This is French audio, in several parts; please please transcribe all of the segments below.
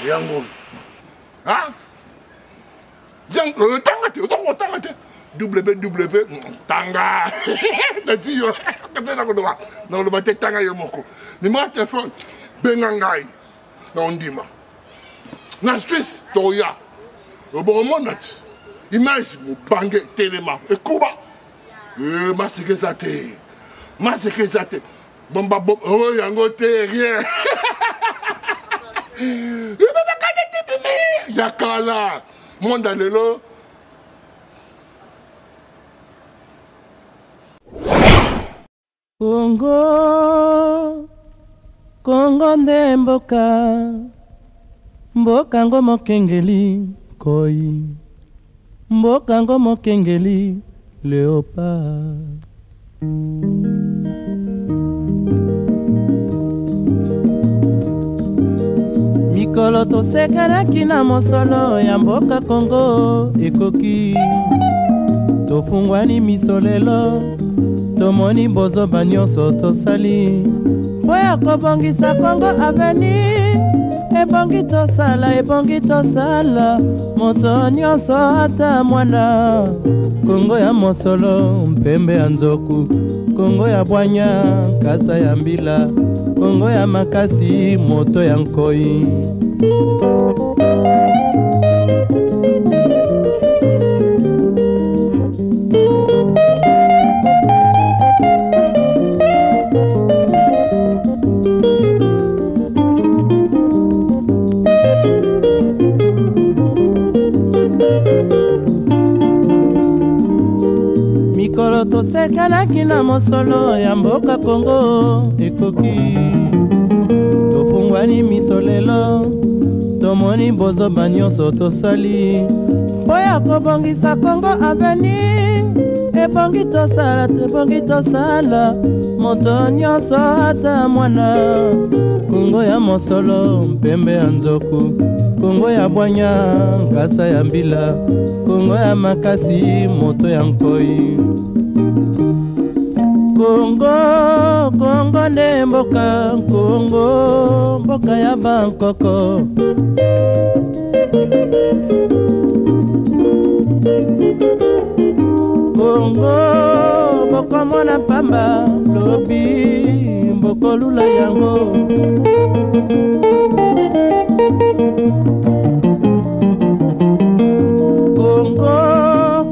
yango ah yango tanga www tanga nati yo katena ko do te tanga yo moko ni ma téléphone benga ngai na ondima na Suisse toya bo monat image mo bange telema e kuba masekesate bomba bom oh yango te rien yakala monda lelo Kongo nde mboka ngo mokengeli koi mboka ngo mokengeli léopard mikolo tosekanaki na mosolo ya mboka Kongo ekoki tofungwani misolelo tomoni bozoba nyonso tosali mpo ya kobongisa Kongo aveni ebongi tosala moto nyonso ata mwana Kongo ya mosolo mpembe ya nzoku Kongo ya bwanya kasa ya mbila Kongo ya makasi moto ya nkoi mikolo tosekanaki na mosolo ya mboka Kongo ekoki tofungwani misolelo tomoni bozoba nyonso tosali mpo ya kobongisa Kongo aveni ebongi tosala moto nyonso ata mwana Kongo ya mosolo mpembe ya nzoku Kongo ya bwanya nkasa ya mbila Kongo ya makasi moto ya nkoi Kongo nde mboka Kongo mboka ya bankoko Kongo mboko mona pamba lobi mboko lula yango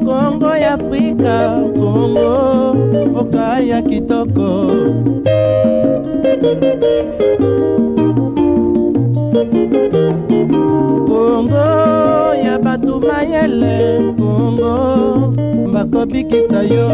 Kongo ya Afrika Kongo mboka ya kitoko Kongo ya batu mayele Kongo bakobikisa yo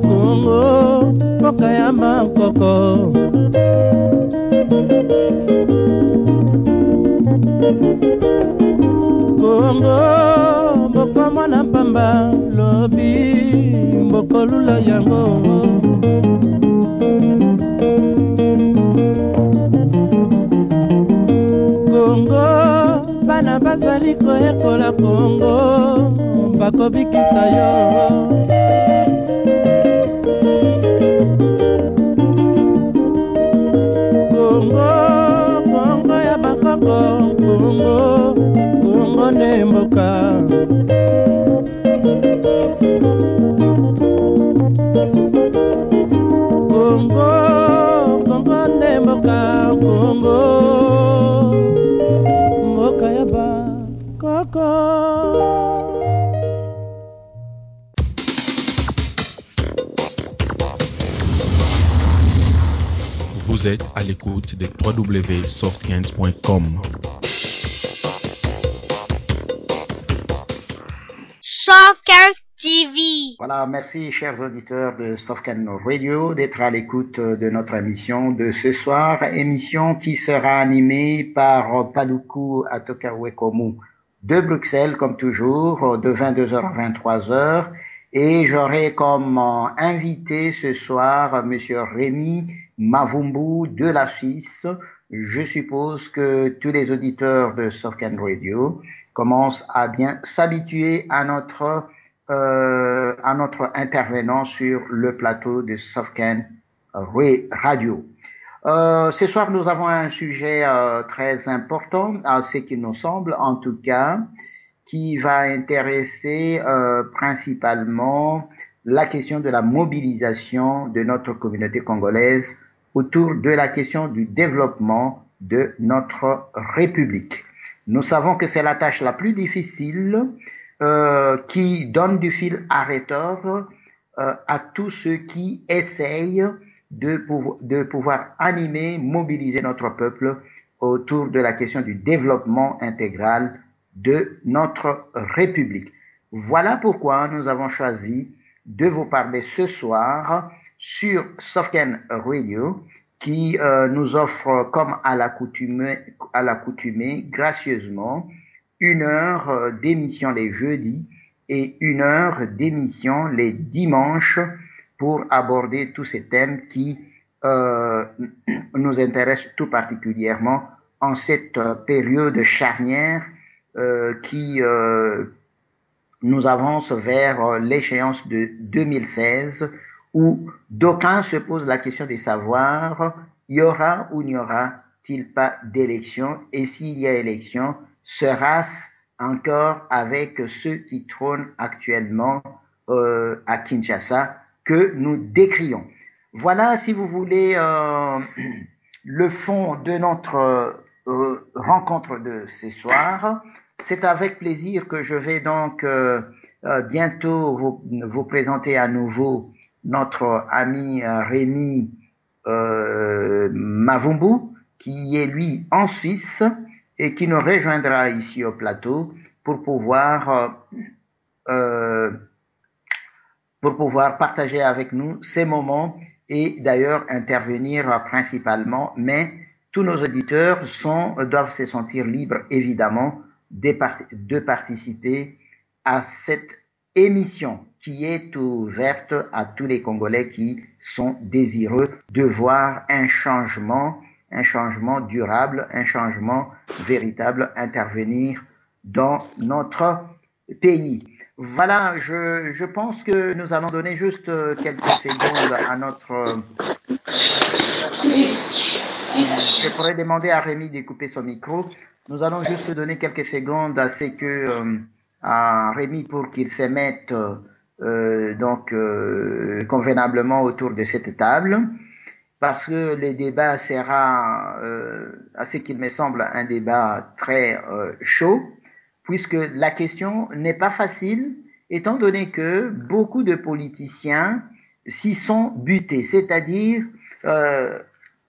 Kongo mboka ya bankoko Kongo mboko mwana pamba lobi mboko lula yango Kongo bana bazali koyekola Kongo bakobikisa yo Kongo ya bakoko Kongo nde mboka Kongo nde mboka Kongo mboka ya ba Vous êtes à l'écoute de www.softkent.com. Softcast TV. Voilà, merci chers auditeurs de Softcast Radio d'être à l'écoute de notre émission de ce soir, émission qui sera animée par Paluku Atokawekomu de Bruxelles, comme toujours, de 22h à 23h. Et j'aurai comme invité ce soir Monsieur Rémi Mavumbu de la Suisse. Je suppose que tous les auditeurs de Softcast Radio commencent à bien s'habituer à notre intervenant sur le plateau de Softcast Radio. Ce soir, nous avons un sujet très important, à ce qu'il nous semble, en tout cas, qui va intéresser principalement la question de la mobilisation de notre communauté congolaise autour de la question du développement de notre République. Nous savons que c'est la tâche la plus difficile qui donne du fil à retordre à tous ceux qui essayent de pouvoir animer, mobiliser notre peuple autour de la question du développement intégral de notre République. Voilà pourquoi nous avons choisi de vous parler ce soir sur Softcast Radio qui nous offre, comme à l'accoutumée, gracieusement, 1 heure d'émission les jeudis et 1 heure d'émission les dimanches pour aborder tous ces thèmes qui nous intéressent tout particulièrement en cette période charnière qui nous avance vers l'échéance de 2016 où d'aucuns se posent la question de savoir y aura ou n'y aura-t-il pas d'élection, et s'il y a élection, sera-ce encore avec ceux qui trônent actuellement à Kinshasa que nous décrions. Voilà, si vous voulez, le fond de notre rencontre de ce soir. C'est avec plaisir que je vais donc bientôt vous présenter à nouveau notre ami Rémi Mavumbu, qui est lui en Suisse et qui nous rejoindra ici au plateau pour pouvoir partager avec nous ces moments et d'ailleurs intervenir principalement, mais tous nos auditeurs doivent se sentir libres évidemment de participer à cette émission qui est ouverte à tous les Congolais qui sont désireux de voir un changement durable, un changement véritable intervenir dans notre pays. Voilà, je pense que nous allons donner juste quelques secondes à notre... Je pourrais demander à Rémi de couper son micro. Nous allons juste donner quelques secondes à Rémi pour qu'il se mette convenablement autour de cette table, parce que le débat sera, à ce qu'il me semble, un débat très chaud, puisque la question n'est pas facile, étant donné que beaucoup de politiciens s'y sont butés, c'est-à-dire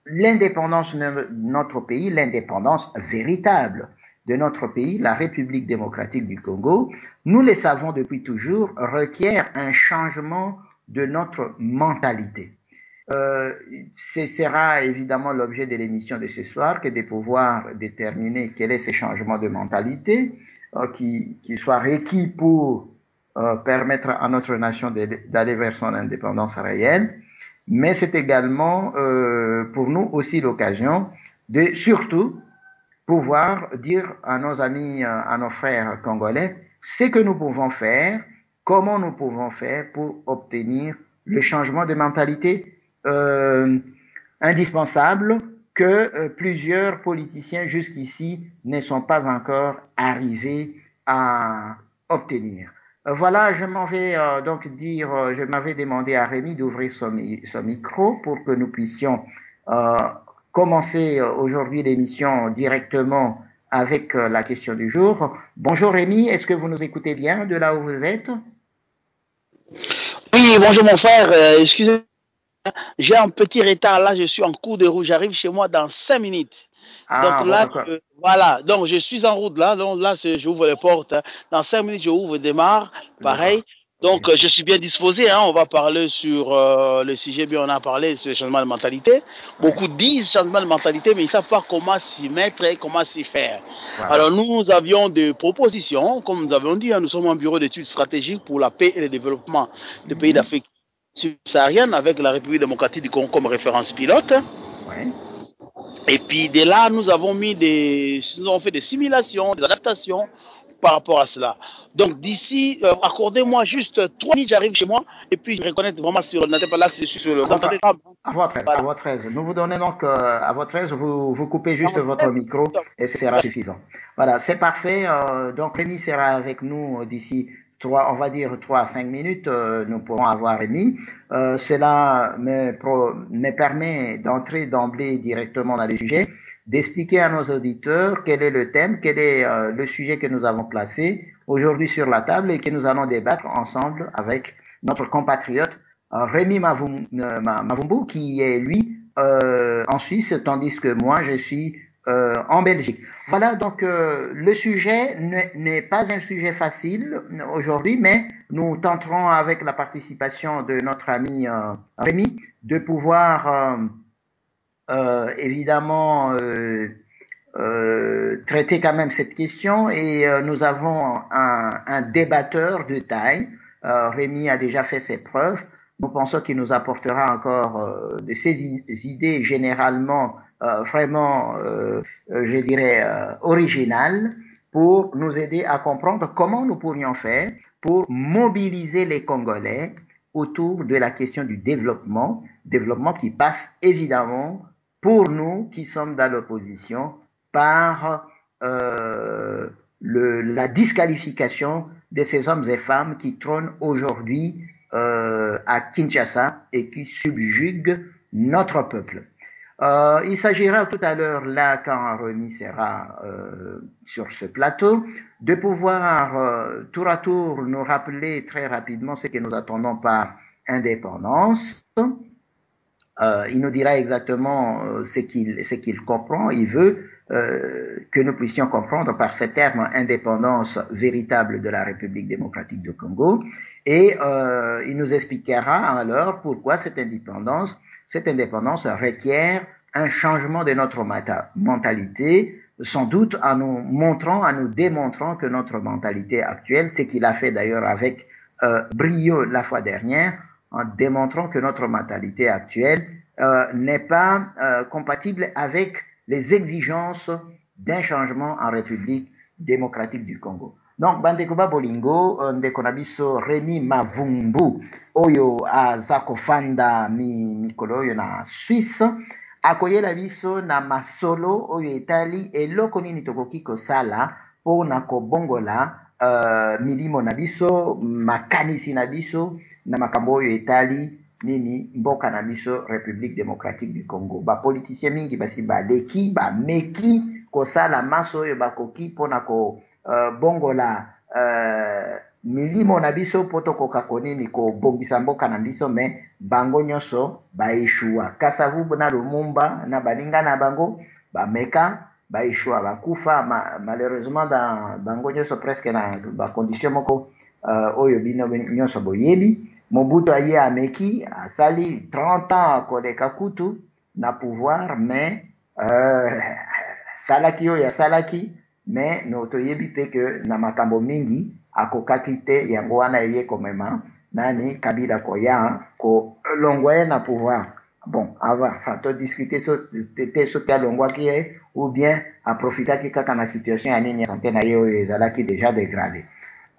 l'indépendance de notre pays, l'indépendance véritable de notre pays, la République démocratique du Congo, nous le savons depuis toujours, requiert un changement de notre mentalité. Ce sera évidemment l'objet de l'émission de ce soir, que de pouvoir déterminer quel est ce changement de mentalité qui soit requis pour permettre à notre nation d'aller vers son indépendance réelle. Mais c'est également pour nous aussi l'occasion de surtout pouvoir dire à nos amis, à nos frères congolais, ce que nous pouvons faire, comment nous pouvons faire pour obtenir le changement de mentalité indispensable que plusieurs politiciens jusqu'ici ne sont pas encore arrivés à obtenir. Voilà, je m'en vais donc dire, je m'avais demandé à Rémi d'ouvrir son micro pour que nous puissions commencer aujourd'hui l'émission directement avec la question du jour. Bonjour Rémi, est-ce que vous nous écoutez bien de là où vous êtes? Oui, bonjour mon frère, excusez J'ai un petit retard là, je suis en cours de route, j'arrive chez moi dans 5 minutes. Ah, Donc bon, là, d'accord. voilà, donc je suis en route là, donc là j'ouvre les portes. Dans 5 minutes, je ouvre, démarre, D'accord. pareil. Donc je suis bien disposé, hein, on va parler sur le sujet, bien on a parlé sur le changement de mentalité. Ouais. Beaucoup disent changement de mentalité, mais ils ne savent pas comment s'y mettre et comment s'y faire. Voilà. Alors nous avions des propositions, comme nous avons dit, hein, nous sommes un bureau d'études stratégiques pour la paix et le développement des pays d'Afrique subsaharienne avec la République démocratique du Congo comme référence pilote. Ouais. Et puis de là, nous avons fait des simulations, des adaptations par rapport à cela. Donc d'ici, accordez-moi juste 3 minutes, j'arrive chez moi et puis je reconnais vraiment sur l'ordinateur, là je suis sur le. Vous Donc, entendez ça? à votre aise, à Voilà. votre aise. Nous vous donnons donc, à votre aise, vous coupez juste votre micro et ce sera suffisant. Voilà, c'est parfait. Donc, Rémi sera avec nous d'ici 3, on va dire 3 à 5 minutes. Nous pourrons avoir Rémi. Cela me permet d'entrer d'emblée directement dans le sujet, d'expliquer à nos auditeurs quel est le thème, quel est le sujet que nous avons placé aujourd'hui sur la table et que nous allons débattre ensemble avec notre compatriote Rémi Mavumbu, qui est lui en Suisse, tandis que moi je suis en Belgique. Voilà, donc le sujet n'est pas un sujet facile aujourd'hui, mais nous tenterons avec la participation de notre ami Rémi de pouvoir évidemment traiter quand même cette question et nous avons un débatteur de taille. Rémi a déjà fait ses preuves. Nous pensons qu'il nous apportera encore de ses idées généralement vraiment, je dirais, originales pour nous aider à comprendre comment nous pourrions faire pour mobiliser les Congolais autour de la question du développement qui passe évidemment pour nous qui sommes dans l'opposition par la disqualification de ces hommes et femmes qui trônent aujourd'hui à Kinshasa et qui subjuguent notre peuple. Il s'agira tout à l'heure, là, quand Rémi sera sur ce plateau, de pouvoir tour à tour nous rappeler très rapidement ce que nous attendons par indépendance. Il nous dira exactement ce qu'il comprend, il veut que nous puissions comprendre par ce terme indépendance véritable de la République démocratique du Congo, et il nous expliquera alors pourquoi cette indépendance requiert un changement de notre mentalité, sans doute en nous montrant, en nous démontrant que notre mentalité actuelle, ce qu'il a fait d'ailleurs avec brio la fois dernière, en démontrant que notre mentalité actuelle n'est pas compatible avec les exigences d'un changement en République démocratique du Congo. Donc, bandeko bolingo, ndeko na biso Rémi Mavumbu, oyo aza kofanda mikolo oyo na Suisse, akoyela biso na masolo oyo etali eloko nini tokoki kosala mpona kobongola milimo na biso, makanisi na biso, na makambo oyo etali nini mboka na biso République démocratique du Congo. Bapoliticien mingi basi baleki bameki kosala maso oyo bakoki mpona bongola milimo na biso po tokoka konini kobongisa mboka na biso, me bango nyonso baeshua. Kasavubu na Lumumba na baninga na bango bameka baeshua bakufa malheureusement dans bango nyonso presque na bacondition moko oyo bino nyonso boyebi. Mobutu aye ameki asali 30 ans koleka kutu na pouvoir, mais salaki oyo asalaki, mais no toyebi pe que na makambo mingi akokaki te, yango wana eye komema nani Kabila koya ko longwa na pouvoir. Bon, enfin to discuter te soki alongwaki ye ou bien aprofitaki kaka na situation ya nini ya santé na ye oyo ezalaki déjà dégradé.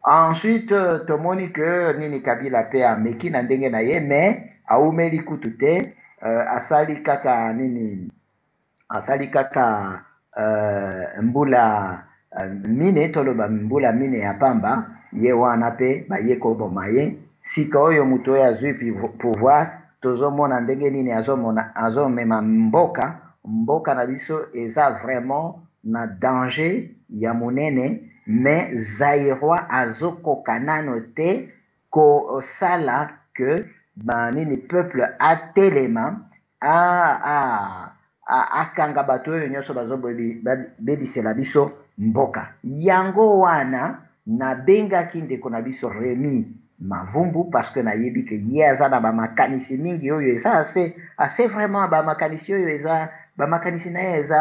Ensuite, tomoni que nini Kabila pe ameki na ndenge na ye, mais aumeli kutu te, asali kaka nini, asali kaka mbula mine, toloba mbula mine ya pamba, ye wana pe baye koboma ye. Sika oyo mutu oyo azwi pouvoir, tozomona ndenge nini azomema mboka na biso eza vraiment na danger ya monene, mais Zaïrois azokoka nano te kosala que nini peuple atelema akanga bato oyo nyonso bazobebisela biso mboka. Yango wana nabengaki ndeko na biso Remy Mavumbu parce que nayebi ke ye aza na bamakanisi mingi oyo eza assez vraiment bamakanisi oyo eza bamakanisi na ye eza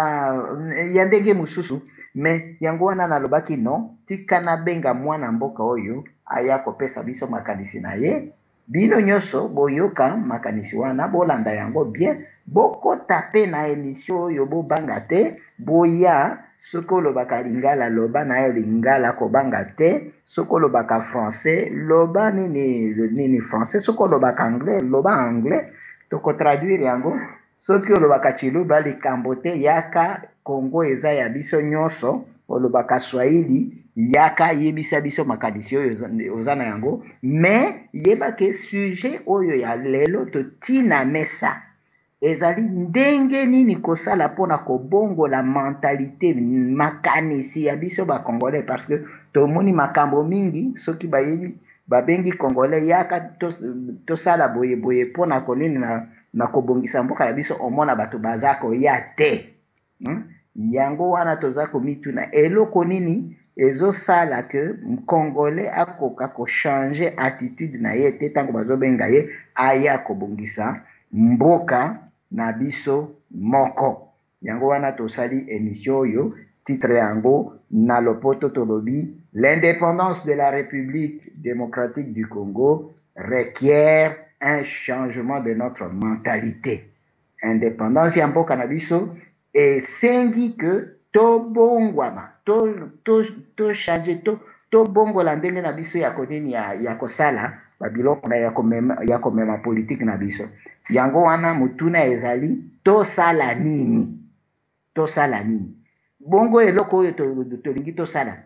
ya ndenge mosusu. Mais yango wana nalobaki non, tika nabenga mwana mboka oyo aya kopesa biso makanisi na ye. Bino nyonso boyoka makanisi wana, bolanda yango bien, bokota pe na emission oyo bobanga te, boya soko lobaka lingala loba na yo lingala kobanga te, soko lobaka français loba nini français, soko lobaka anglais loba anglais, toko traduire yango. Soki olobaka chiluba likambo te, yaka Congo eza ya biso nyonso, olobaka Swahili yaka yebisa biso makanisi oyo ozana yango. Mais yeba ke sujet oyo ya lelo totina mesa ezali ndenge nini kosala pona kobongola mentalité makanisi ya biso ba Congolais, parce que tomoni makambo mingi soki bayebi babengi Congolais yaka tosala boye boye pona konini na kobongisa mboka na biso, omona bato bazako ya te. Yango wana tozako mituna eloko nini ezosala ke Congolais akoka ko changer attitude na ye te tango bazobenga ye aya kobongisa mboka na biso moko. Yango wana tosali émission oyo titre yango na lopoto tolobi l'indépendance de la République démocratique du Congo requiert un changement de notre mentalité. Indépendance ya mboka na biso esengi que tobongwama to changer to bongola ndenge na biso ya konini ya kosala babiloko na ya komema politique na biso. Yango wana mutuna ezali tosala nini bongo eloko oyo tolingi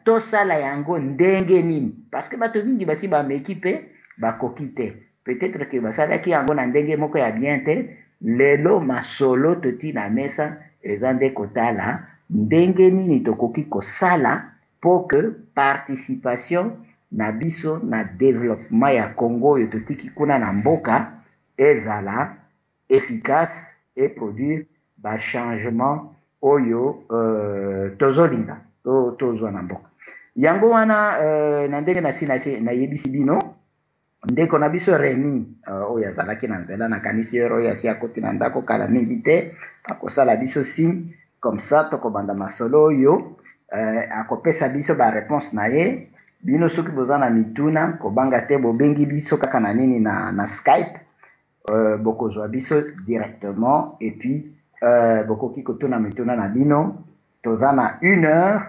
tosala yango ndenge nini, parce que bato mingi basi bameki pe bakoki te, peut-être que basalaki yango na ndenge moko ya bien te. Lelo masolo toti na mesa eza nde kotala ndenge nini tokoki kosala pour que participation na biso na développement ya Congo oyo totiki kuna na mboka ezala efficace et produire ba changement oyo tozolinga tozwa na mboka. Yango wana na ndenge na yebisi bino ndeko na biso Remy oyo azalaki na nzela na kanisi yoro ya sia koti na ndako kala mingi te, akosala biso signe comme ça tokobanda masolo oyo akopesa biso ba réponse na ye. Bino soki bozana mituna kobanga te bobengi biso kaka na nini na Skype, bokozwa biso directement et puis bokoki kotuna mituna na bino tozana 1 heure,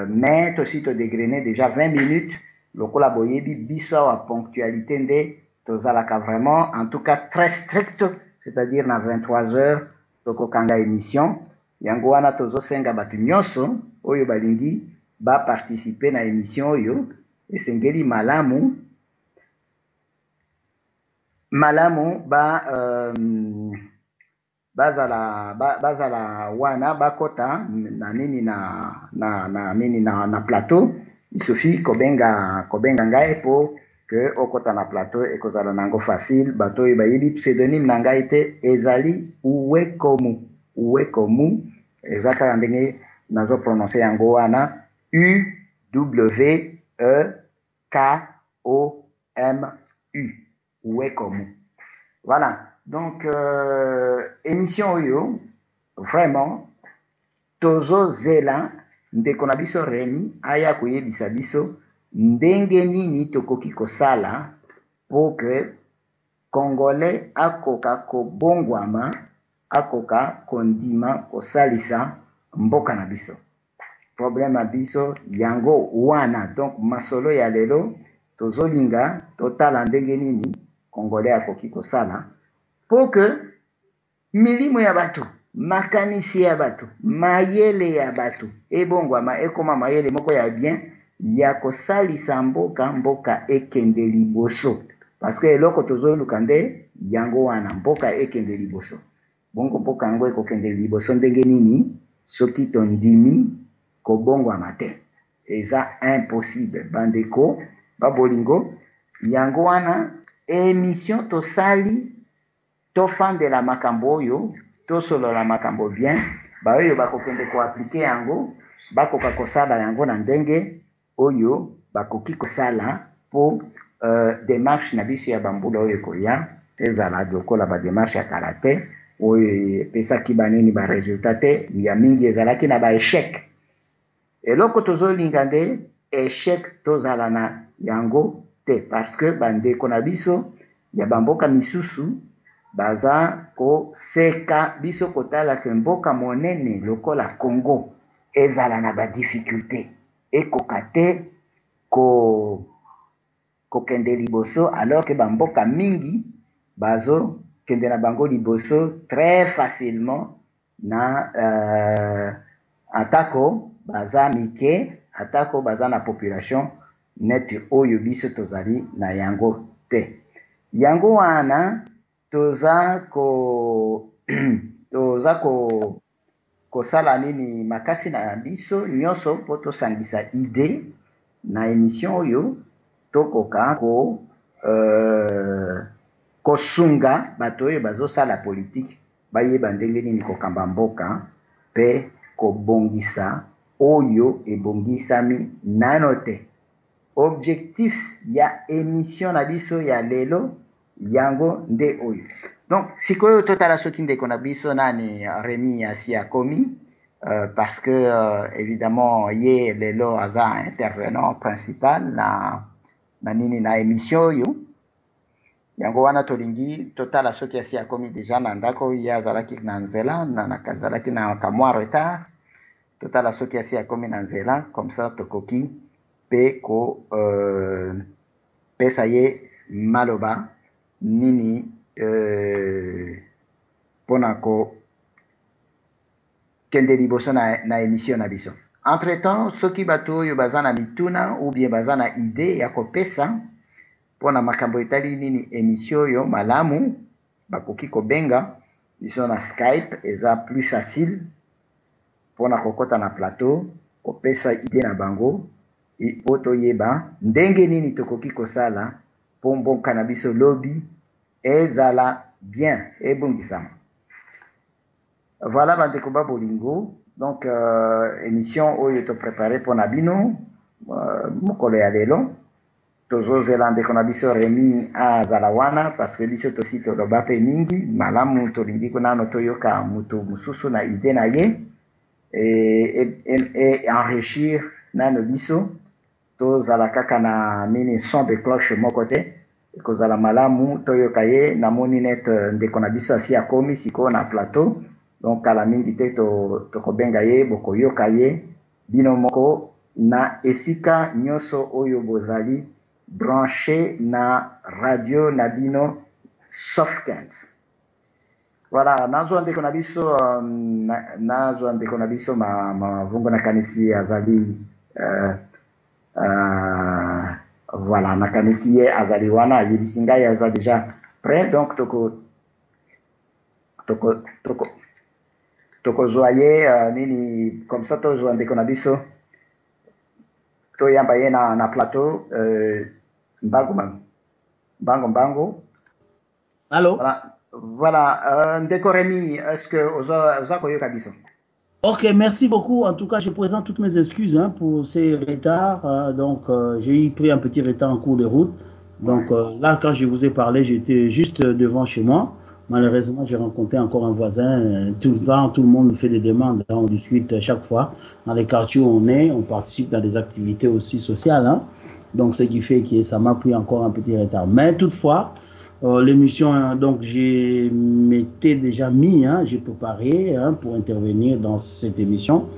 mais tosi to dégrainer déjà 20 minutes lokola boyebi biso wa ponctualité nde tozalaka vraiment en tout cas très strict, c'est-à-dire na 23 heures tokokanga émission. Yango wana tozosenga batu nyonso oyo balingi ba participer na émission oyo esengeli malamu bazala wana bakota na nini na plateau. Il suffit kobenga ngai po que okota na plateau ekozala nango facile. Bato oyo bayebi pseudonyme na ngai te ezali Uwekomu ezaka ndenge nazo prononcer yango wana UWEKOMU Uwekomu. Voilà, donc émission oyo vraiment tozo zela ndeko na biso Remy aya koyebisa biso ndenge nini tokoki kosala pour que Congolais akoka kobongwama, akoka kondima kosalisa mboka na biso. Problème na biso yango wana. Donc masolo ya lelo tozolinga totala ndenge nini Congolais akoki kosala pour que milimo ya bato, makanisi ya bato, mayele ya bato ebongwama ekoma mayele moko ya bien ya kosalisa mboka ekende liboso. Parce que eloko tozoluka nde yango wana mboka ekende liboso. Bongo mboka yango ekokende liboso ndenge nini soki tondimi kobongwama te, eza impossible bandeko babolingo. Yango wana émission tosali tofandela makambo oyo tosolola makambo bien baoyo bakokende koaplike yango bakoka kosala yango na ndenge oyo bakoki kosala po démarche na biso ya bambula oyo koya ezala lokola badémarche ya kala te oyo epesaki banini baresultat te ya mingi ezalaki na baéchec eloko tozolinga nde échec tozala na yango te parce que bandeko na biso ya bamboka misusu baza koseka biso kotala ke mboka monene lokola Congo ezala na badifficulté ekoka te kokende liboso alors que bamboka mingi bazo kende na bango liboso très facilement na atako baza mike atako baza na population neti oyo biso tozali na yango te yango wana toza kosala nini makasi na biso nyonso po tosangisa ide na émission oyo tokoka kosunga bato oyo bazosala politique bayeba ndenge nini kokamba mboka pe kobongisa oyo ebongisami nano te objectif ya émission na biso ya lelo yango nde oyo donc sikoyo totala soki ndeko na biso nani Rémi asi akomi parce que évidemment ye lelo aza intervenant principal na nini na émission oyo yango wana tolingi totala soki asi akomi déjà na ndako ye azalaki na nzela na kazalaki na kamwa retard totala soki asi akomi na nzela comme ça tokoki pe ko pesa ye maloba nini pona ko kende liboso na émission na biso entre temps soki bato oyo baza na mituna ou bien baza na idée ya kopesa pona makambo etali nini émission oyo malamu bakoki kobenga biso na Skype eza plus facile pona kokota na plateau kopesa idée na bango po toyeba ndenge nini tokoki kosala po mboka na biso lobi ezala bien ebongisama. Voilà bandeko ba bolingo donc émission oyo to préparé pour nabino mokolo ya lelo tozozela ndeko na biso Rémi azala wana parce que biso tosi toloba pe mingi malamu tolingi kunano toyoka mutu mususu na idée na ye et enrichir nano biso tozala kaka na nini son de cloche moko te kozala malamu toyoka ye namoni net ndeko na biso asi akomi siko na plateau donc kala mingi te tokobenga ye bokoyoka ye bino moko na esika nyonso oyo bozali branché na radio na bino Soft15. Voilà, nazwa ndeko na biso nazwa ndeko na biso mavungo na kanisi azali voilà nakanisi ye azali wana yebisi ngai aza déjà prêt donc tokozwa ye nini comme ça tozwa ndeko na biso toyamba ye na plateau mbango Allô? Voilà ndeko Rémi, est-ce que oza koyoka biso? Ok, merci beaucoup. En tout cas, je présente toutes mes excuses pour ces retards. Donc, j'ai pris un petit retard en cours de route. Donc, là, quand je vous ai parlé, j'étais juste devant chez moi. Malheureusement, j'ai rencontré encore un voisin. Tout le monde me fait des demandes. On discute chaque fois. Dans les quartiers où on est, on participe dans des activités aussi sociales. Donc, ce qui fait que ça m'a pris encore un petit retard. Mais toutefois, l'émission, donc j'ai m'étais déjà mis, j'ai préparé pour intervenir dans cette émission.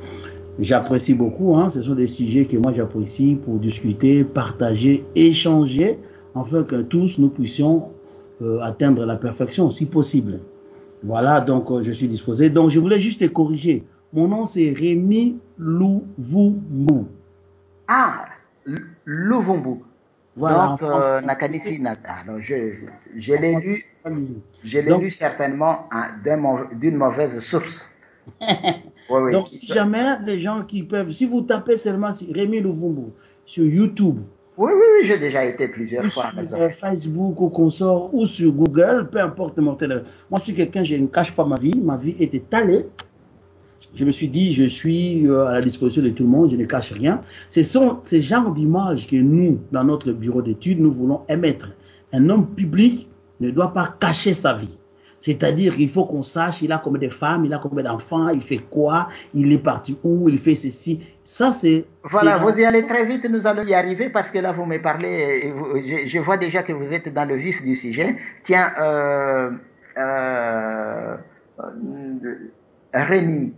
J'apprécie beaucoup, ce sont des sujets que moi j'apprécie pour discuter, partager, échanger, afin que tous nous puissions atteindre la perfection si possible. Voilà, donc je suis disposé. Donc je voulais juste te corriger. Mon nom c'est Rémi Louvumbu. Ah, Louvumbu. Voilà, donc, Nakanisi Nata. Je l'ai lu certainement d'une mauvaise source. Oui. Donc, si jamais les gens qui peuvent, si vous tapez seulement Rémi Louvumbu sur YouTube Oui, j'ai déjà été plusieurs fois. Sur Facebook ou consort ou sur Google, peu importe mon téléphone. Moi, je suis quelqu'un, je ne cache pas ma vie. Ma vie est étalée. Je me suis dit, je suis à la disposition de tout le monde, je ne cache rien. Ce sont ces genres d'images que nous, dans notre bureau d'études, nous voulons émettre. Un homme public ne doit pas cacher sa vie. C'est-à-dire qu'il faut qu'on sache, il a combien de femmes, il a combien d'enfants, il fait quoi, il est parti où, il fait ceci. Ça, c'est... Voilà, vous y allez très vite, nous allons y arriver parce que là, vous me parlez, je vois déjà que vous êtes dans le vif du sujet. Tiens, Rémi,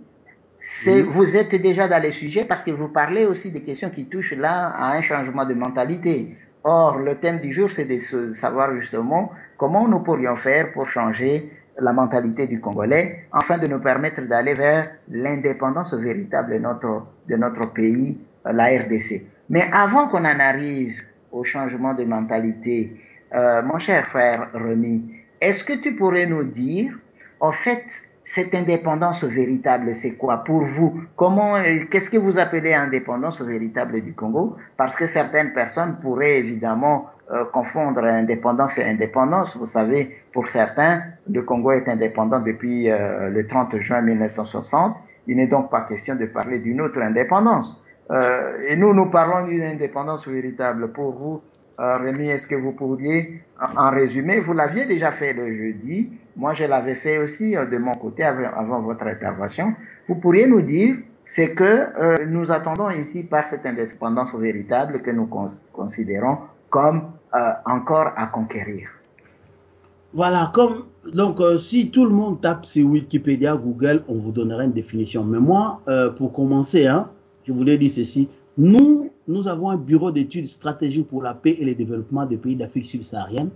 vous êtes déjà dans les sujets parce que vous parlez aussi des questions qui touchent là à un changement de mentalité. Or, le thème du jour, c'est de savoir justement comment nous pourrions faire pour changer la mentalité du Congolais afin de nous permettre d'aller vers l'indépendance véritable de notre pays, la RDC. Mais avant qu'on en arrive au changement de mentalité, mon cher frère Rémi, est-ce que tu pourrais nous dire, en fait, cette indépendance véritable, c'est quoi pour vous? Qu'est-ce que vous appelez indépendance véritable du Congo? Parce que certaines personnes pourraient évidemment confondre indépendance et indépendance. Vous savez, pour certains, le Congo est indépendant depuis le 30 juin 1960. Il n'est donc pas question de parler d'une autre indépendance. Et nous parlons d'une indépendance véritable. Pour vous, Rémi, est-ce que vous pourriez en résumer? Vous l'aviez déjà fait le jeudi. Moi, je l'avais fait aussi de mon côté avant votre intervention. Vous pourriez nous dire ce que nous attendons ici par cette indépendance véritable que nous considérons comme encore à conquérir. Voilà, donc si tout le monde tape sur Wikipédia, Google, on vous donnera une définition. Mais moi, pour commencer, je voulais dire ceci. Nous avons un bureau d'études stratégiques pour la paix et le développement des pays d'Afrique subsaharienne,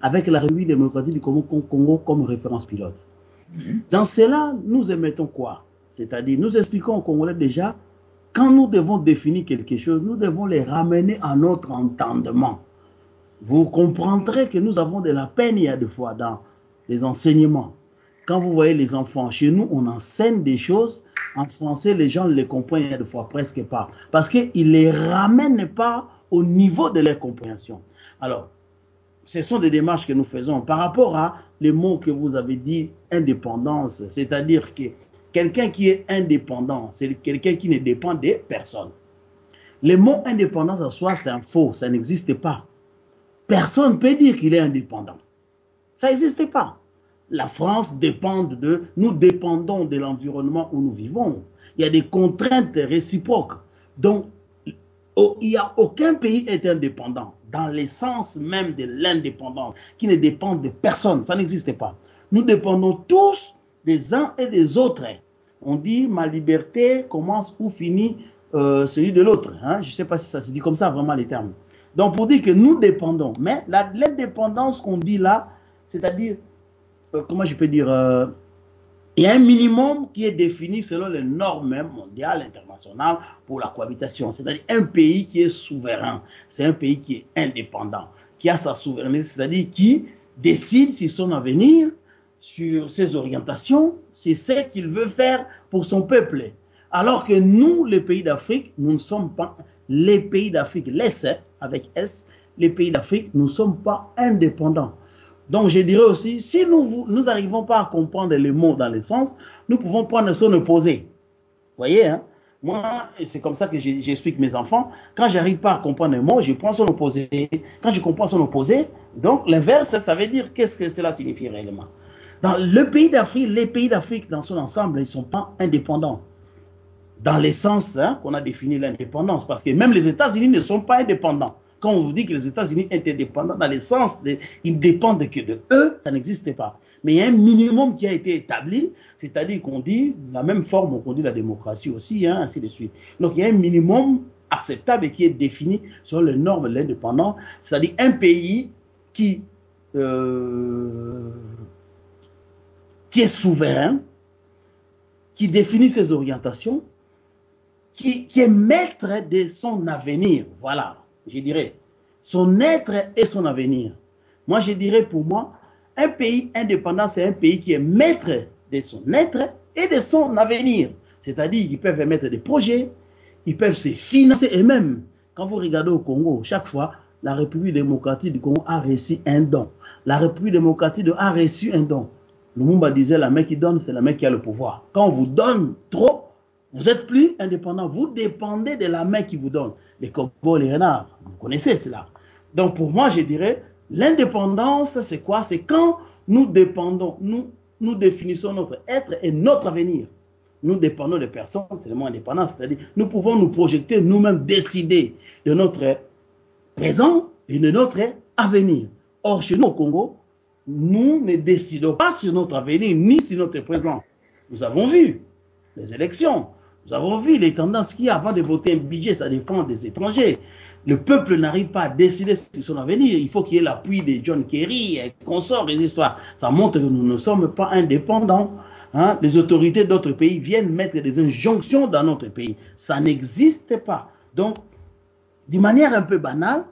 avec la République démocratique du Congo comme référence pilote. Dans cela, nous émettons quoi? C'est-à-dire, nous expliquons aux Congolais déjà, quand nous devons définir quelque chose, nous devons les ramener à notre entendement. Vous comprendrez que nous avons de la peine, il y a des fois, dans les enseignements. Quand vous voyez les enfants, chez nous, on enseigne des choses. En français, les gens ne les comprennent, il y a des fois, presque pas. Parce qu'ils ne les ramènent pas au niveau de leur compréhension. Alors, ce sont des démarches que nous faisons par rapport à les mots que vous avez dit, indépendance. C'est-à-dire que quelqu'un qui est indépendant, c'est quelqu'un qui ne dépend de personne. Le mot indépendance en soi, c'est un faux, ça n'existe pas. Personne ne peut dire qu'il est indépendant. Ça n'existe pas. La France dépend nous dépendons de l'environnement où nous vivons. Il y a des contraintes réciproques. Donc, il n'y a aucun pays est indépendant dans l'essence même de l'indépendance qui ne dépend de personne. Ça n'existe pas. Nous dépendons tous des uns et des autres. On dit ma liberté commence ou finit celui de l'autre. Je ne sais pas si ça se dit comme ça vraiment les termes. Donc pour dire que nous dépendons. Mais l'indépendance qu'on dit là, c'est-à-dire, comment je peux dire, il y a un minimum qui est défini selon les normes mondiales, internationales pour la cohabitation. C'est-à-dire un pays qui est souverain, c'est un pays qui est indépendant, qui a sa souveraineté, c'est-à-dire qui décide sur son avenir, sur ses orientations, c'est ce qu'il veut faire pour son peuple. Alors que nous, les pays d'Afrique, nous ne sommes pas les pays d'Afrique, l'Est, avec S, les pays d'Afrique, nous ne sommes pas indépendants. Donc je dirais aussi, si nous n'arrivons pas à comprendre les mots dans le sens, nous pouvons prendre son opposé. Vous voyez, moi, c'est comme ça que j'explique mes enfants. Quand je n'arrive pas à comprendre les mots, je prends son opposé. Quand je comprends son opposé, donc l'inverse, ça veut dire qu'est-ce que cela signifie réellement. Dans le pays d'Afrique, les pays d'Afrique dans son ensemble, ils ne sont pas indépendants. Dans l'essence qu'on a défini l'indépendance. Parce que même les États-Unis ne sont pas indépendants. Quand on vous dit que les États-Unis étaient indépendants, dans le sens ils ne dépendent que de eux, ça n'existe pas. Mais il y a un minimum qui a été établi, c'est-à-dire qu'on dit, de la même forme qu'on dit la démocratie aussi, ainsi de suite. Donc il y a un minimum acceptable et qui est défini sur les normes de l'indépendance, c'est-à-dire un pays qui est souverain, qui définit ses orientations, qui est maître de son avenir, voilà. Je dirais, son être et son avenir. Moi, je dirais pour moi, un pays indépendant, c'est un pays qui est maître de son être et de son avenir. C'est-à-dire qu'ils peuvent émettre des projets, ils peuvent se financer eux-mêmes. Quand vous regardez au Congo, chaque fois, la République démocratique du Congo a reçu un don. La République démocratique a reçu un don. Lumumba disait, la main qui donne, c'est la main qui a le pouvoir. Quand on vous donne trop, vous êtes plus indépendant. Vous dépendez de la main qui vous donne. Les corbeaux, les renards, vous connaissez cela. Donc pour moi, je dirais, l'indépendance, c'est quoi? C'est quand nous dépendons, nous définissons notre être et notre avenir. Nous dépendons des personnes, c'est le mot indépendance, c'est-à-dire nous pouvons nous projeter, nous-mêmes décider de notre présent et de notre avenir. Or, chez nous au Congo, nous ne décidons pas sur notre avenir ni sur notre présent. Nous avons vu les élections, nous avons vu les tendances qu'il y a avant de voter un budget, ça dépend des étrangers. Le peuple n'arrive pas à décider sur son avenir. Il faut qu'il y ait l'appui de John Kerry et consorts, les histoires. Ça montre que nous ne sommes pas indépendants. Hein? Les autorités d'autres pays viennent mettre des injonctions dans notre pays. Ça n'existe pas. Donc, d'une manière un peu banale,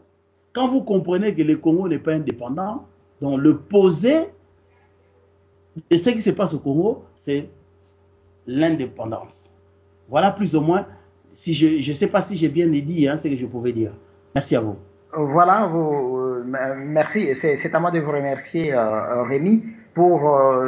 quand vous comprenez que le Congo n'est pas indépendant, donc le posé de ce qui se passe au Congo, c'est l'indépendance. Voilà plus ou moins, si je ne sais pas si j'ai bien dit ce que je pouvais dire. Merci à vous. Voilà, merci. C'est à moi de vous remercier, Rémi, pour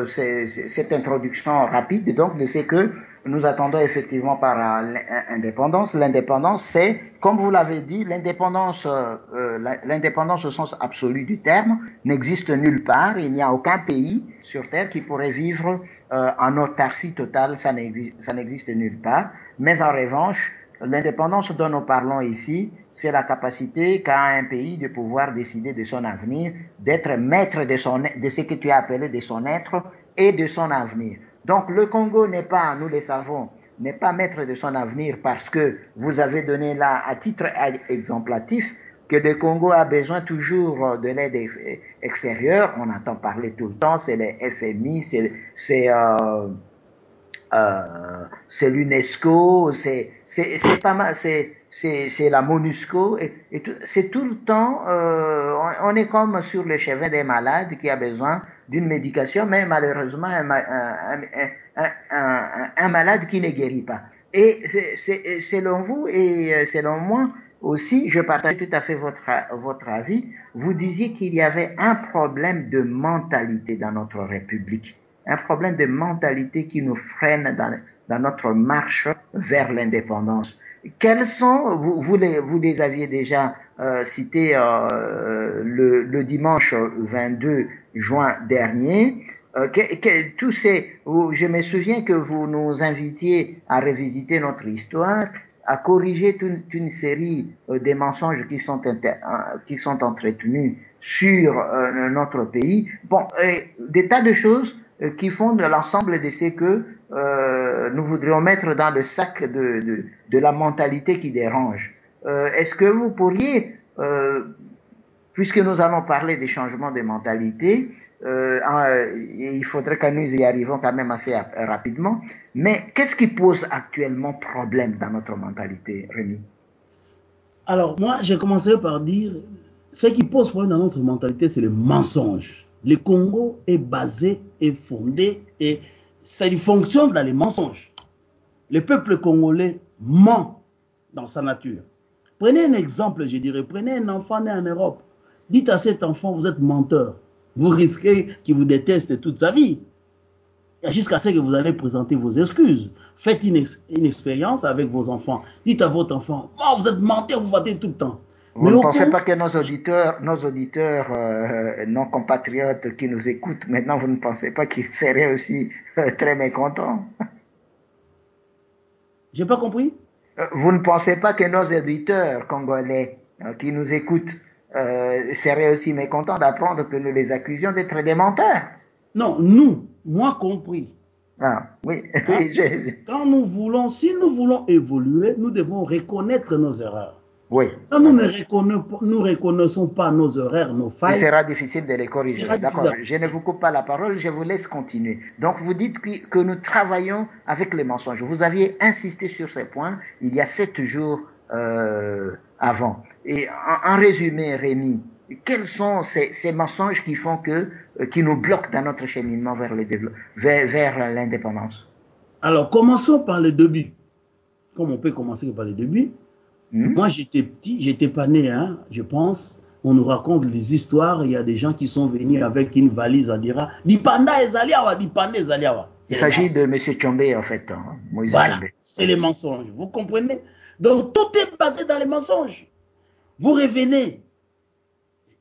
cette introduction rapide donc de ce que nous attendons effectivement par l'indépendance. L'indépendance, c'est, comme vous l'avez dit, l'indépendance au sens absolu du terme n'existe nulle part. Il n'y a aucun pays sur Terre qui pourrait vivre en autarcie totale. Ça n'existe nulle part. Mais en revanche, l'indépendance dont nous parlons ici, c'est la capacité qu'a un pays de pouvoir décider de son avenir, d'être maître de ce que tu as appelé de son être et de son avenir. Donc le Congo n'est pas, nous le savons, n'est pas maître de son avenir parce que vous avez donné là, à titre exemplatif, que le Congo a besoin toujours de l'aide extérieure. On entend parler tout le temps, c'est les FMI, c'est l'UNESCO, c'est pas mal, c'est la MONUSCO, et c'est tout le temps, on est comme sur le chevet des malades qui a besoin d'une médication, mais malheureusement un malade qui ne guérit pas. Et selon vous et selon moi aussi, je partage tout à fait votre avis. Vous disiez qu'il y avait un problème de mentalité dans notre République. Un problème de mentalité qui nous freine dans notre marche vers l'indépendance. Quels sont, vous les aviez déjà cités le dimanche 22 juin dernier, je me souviens que vous nous invitiez à revisiter notre histoire, à corriger toute une série de mensonges qui sont entretenus sur notre pays. Bon, des tas de choses qui font de l'ensemble de ce que nous voudrions mettre dans le sac de la mentalité qui dérange. Est-ce que vous pourriez, puisque nous allons parler des changements de mentalité, il faudrait que nous y arrivions quand même assez rapidement, mais qu'est-ce qui pose actuellement problème dans notre mentalité, Rémi? Alors moi, je commencerai par dire, ce qui pose problème dans notre mentalité, c'est le mensonge. Le Congo est basé, est fondé, et ça fonctionne dans les mensonges. Le peuple congolais ment dans sa nature. Prenez un exemple, je dirais, prenez un enfant né en Europe. Dites à cet enfant, vous êtes menteur. Vous risquez qu'il vous déteste toute sa vie. Jusqu'à ce que vous allez présenter vos excuses. Faites une expérience avec vos enfants. Dites à votre enfant, oh, vous êtes menteur, vous mentez tout le temps. Vous ne pensez pas que nos auditeurs, nos compatriotes qui nous écoutent maintenant, vous ne pensez pas qu'ils seraient aussi très mécontents? J'ai pas compris. Vous ne pensez pas que nos auditeurs congolais qui nous écoutent seraient aussi mécontents d'apprendre que nous les accusions d'être des menteurs? Non, nous, moi compris. Ah, oui. Quand si nous voulons évoluer, nous devons reconnaître nos erreurs. Oui. Quand nous ne reconnaissons pas nos erreurs, nos failles, il sera difficile de les corriger. D'accord. Je ne vous coupe pas la parole, je vous laisse continuer. Donc vous dites que nous travaillons avec les mensonges. Vous aviez insisté sur ces points il y a 7 jours avant. Et en résumé, Rémi, quels sont ces mensonges qui nous bloquent dans notre cheminement vers l'indépendance? Alors commençons par le début. Comme on peut commencer par le début. Moi, j'étais petit, j'étais pas né, hein, je pense. On nous raconte des histoires, il y a des gens qui sont venus avec une valise à dire Dipanda ezaliawa, Dipanda ezaliawa. Il s'agit de M. Tchombe, en fait. Hein, Moïse voilà, Tchombe. c'est les mensonges. Vous comprenez? Donc, tout est basé dans les mensonges. Vous revenez,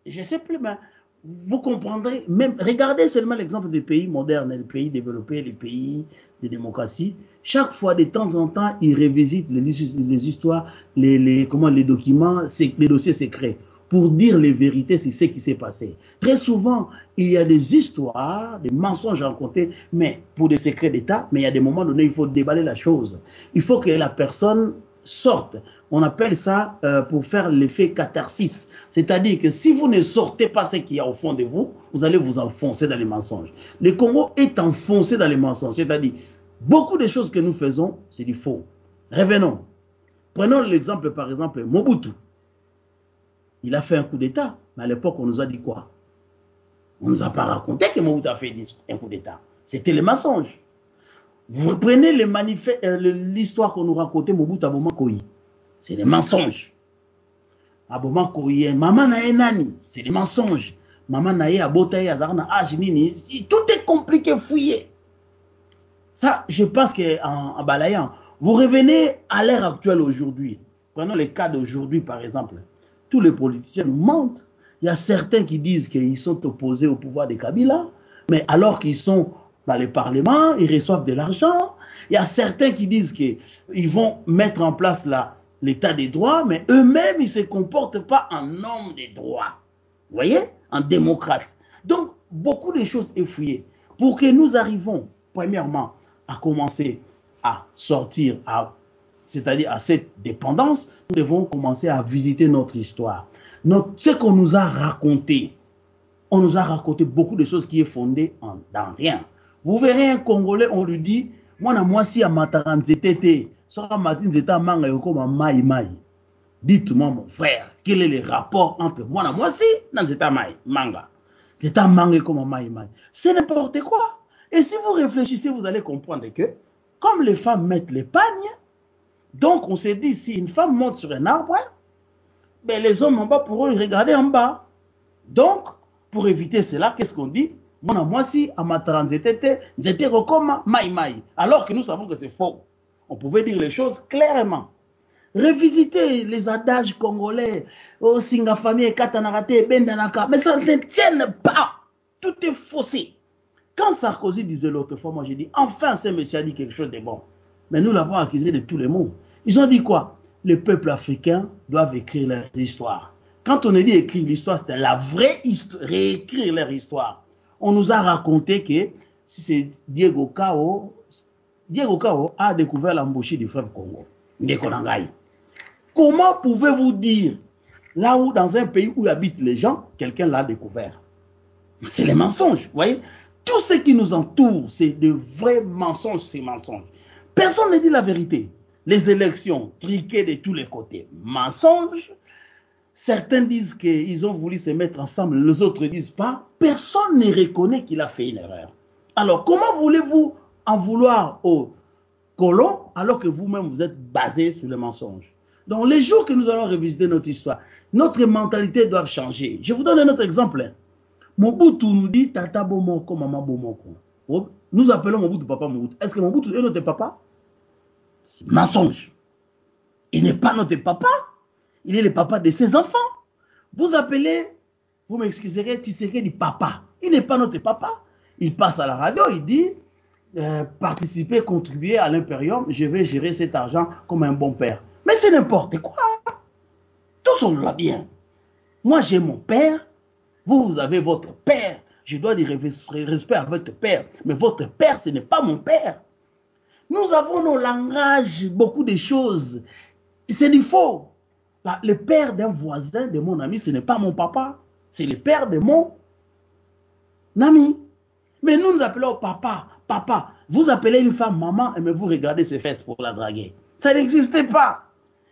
je sais plus, mais vous comprendrez, même, regardez seulement l'exemple des pays modernes, les pays développés, les pays de démocratie. Chaque fois, de temps en temps, ils revisitent les histoires, les documents, les dossiers secrets, pour dire les vérités sur ce qui s'est passé. Très souvent, il y a des histoires, des mensonges racontés, mais pour des secrets d'État, mais il y a des moments donnés, il faut déballer la chose. Il faut que la personne sorte. On appelle ça pour faire l'effet catharsis. C'est-à-dire que si vous ne sortez pas ce qu'il y a au fond de vous, vous allez vous enfoncer dans les mensonges. Le Congo est enfoncé dans les mensonges. C'est-à-dire, beaucoup de choses que nous faisons, c'est du faux. Revenons. Prenons l'exemple, par exemple, Mobutu. Il a fait un coup d'État, mais à l'époque, on nous a dit quoi? On ne nous a pas raconté que Mobutu a fait un coup d'État. C'était les mensonges. Vous prenez l'histoire qu'on nous racontait Mobutu à Bomakoyi. C'est des mensonges. À Bomakoyi, maman na nani, c'est des mensonges. Maman na abotaye azarna ajinini, tout est compliqué, fouillé. Ça, je pense qu'en balayant, vous revenez à l'ère actuelle aujourd'hui. Prenons le cas d'aujourd'hui, par exemple. Tous les politiciens mentent. Il y a certains qui disent qu'ils sont opposés au pouvoir de Kabila, mais alors qu'ils sont dans le Parlement, ils reçoivent de l'argent. Il y a certains qui disent qu'ils vont mettre en place l'état des droits, mais eux-mêmes, ils ne se comportent pas en homme des droits. Vous voyez? En démocrate. Donc, beaucoup de choses sont fouillées. Pour que nous arrivions, premièrement, à commencer à sortir, c'est-à-dire à cette dépendance, nous devons commencer à visiter notre histoire. Ce qu'on nous a raconté, on nous a raconté beaucoup de choses qui est fondées dans rien. Vous verrez un Congolais, on lui dit, moi si à Mataranzetete, sera Martin Zeta Manga Yoko Mai Mai. Dites-moi mon frère, quel est le rapport entre moi si dans Zeta Manga. Zeta Manga comme Mai Mai. C'est n'importe quoi. Et si vous réfléchissez, vous allez comprendre que, comme les femmes mettent les pagnes, donc on s'est dit, si une femme monte sur un arbre, ben les hommes en bas pourront le regarder en bas. Donc, pour éviter cela, qu'est-ce qu'on dit? Moi si, à ma transétété, j'étais comme Maï. Alors que nous savons que c'est faux. On pouvait dire les choses clairement. Revisiter les adages congolais, au Singafami, Katanarate, Bendanaka, mais ça ne tient pas. Tout est faussé. Quand Sarkozy disait l'autre fois, moi j'ai dit, enfin ce monsieur a dit quelque chose de bon. Mais nous l'avons accusé de tous les mots. Ils ont dit quoi? Les peuples africains doivent écrire leur histoire. Quand on a dit écrire l'histoire, c'était la vraie histoire, réécrire leur histoire. On nous a raconté que si c'est Diego Cao a découvert l'embouchure du fleuve Congo. Comment pouvez-vous dire, là où dans un pays où habitent les gens, quelqu'un l'a découvert? C'est les mensonges, vous voyez? Tout ce qui nous entoure, c'est de vrais mensonges, ces mensonges. Personne ne dit la vérité. Les élections triquées de tous les côtés, mensonges. Certains disent qu'ils ont voulu se mettre ensemble, les autres ne disent pas. Personne ne reconnaît qu'il a fait une erreur. Alors, comment voulez-vous en vouloir aux colons alors que vous-même vous êtes basé sur le mensonge? Donc, les jours que nous allons revisiter notre histoire, notre mentalité doit changer. Je vous donne un autre exemple. Mobutu nous dit Tata Bomoko, Maman Bomoko. Nous appelons Mobutu Papa Mobutu. Est-ce que Mobutu est notre papa? C'est mensonge. Il n'est pas notre papa. Il est le papa de ses enfants. Vous appelez, vous m'excuserez, Tshisekedi papa. Il n'est pas notre papa. Il passe à la radio, il dit participer, contribuer à l'impérium, je vais gérer cet argent comme un bon père. Mais c'est n'importe quoi. Tous on l'a bien. Moi j'ai mon père, vous avez votre père. Je dois dire respect à votre père. Mais votre père, ce n'est pas mon père. Nous avons nos langages, beaucoup de choses. C'est du faux. Le père d'un voisin, de mon ami, ce n'est pas mon papa. C'est le père de mon ami. Mais nous nous appelons papa, papa. Vous appelez une femme maman, mais vous regardez ses fesses pour la draguer. Ça n'existait pas.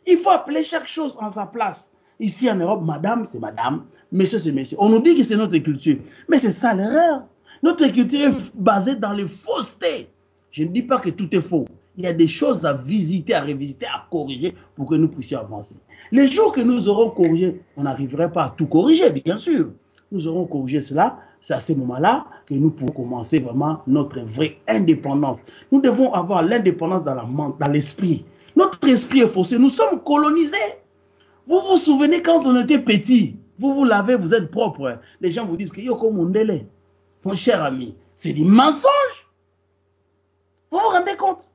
Il faut appeler chaque chose en sa place. Ici en Europe, madame, c'est madame. Monsieur, c'est monsieur. On nous dit que c'est notre culture. Mais c'est ça l'erreur. Notre culture est basée dans les faussetés. Je ne dis pas que tout est faux. Il y a des choses à visiter, à révisiter, à corriger pour que nous puissions avancer. Les jours que nous aurons corrigé, on n'arriverait pas à tout corriger, bien sûr. Nous aurons corrigé cela, c'est à ce moment-là que nous pourrons commencer vraiment notre vraie indépendance. Nous devons avoir l'indépendance dans l'esprit. Notre esprit est faussé, nous sommes colonisés. Vous vous souvenez quand on était petit, vous vous lavez, vous êtes propre. Les gens vous disent que Yoko Mundele, mon cher ami, c'est du mensonge. Vous vous rendez compte?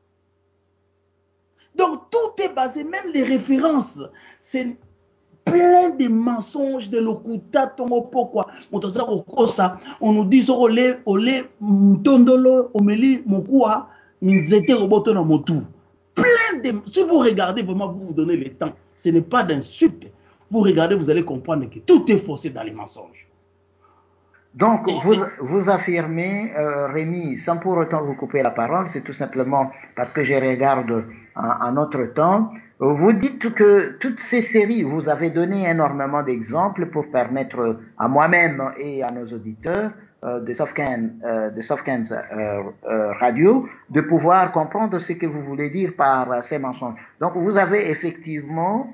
Donc tout est basé, même les références, c'est plein de mensonges, de lokuta, tongo pourquoi. On nous dit olé, tondolo, omeli, mokua, minzete, roboto na motu. Plein de. Si vous regardez vraiment, vous donnez le temps. Ce n'est pas d'insulte. Vous regardez, vous allez comprendre que tout est faussé dans les mensonges. Donc, vous affirmez, Rémi, sans pour autant vous couper la parole, c'est tout simplement parce que je regarde en notre temps, vous dites que toutes ces séries, vous avez donné énormément d'exemples pour permettre à moi-même et à nos auditeurs de Softcan Radio de pouvoir comprendre ce que vous voulez dire par ces mensonges. Donc, vous avez effectivement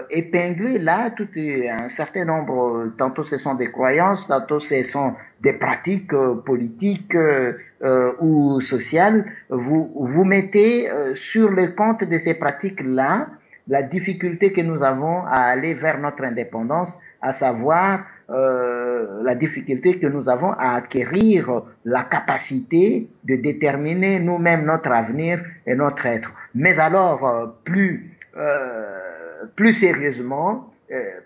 épinglé là tout un certain nombre, tantôt ce sont des croyances, tantôt ce sont des pratiques politiques ou sociales. Vous mettez sur le compte de ces pratiques-là la difficulté que nous avons à aller vers notre indépendance, à savoir la difficulté que nous avons à acquérir la capacité de déterminer nous-mêmes notre avenir et notre être. Mais alors, plus sérieusement,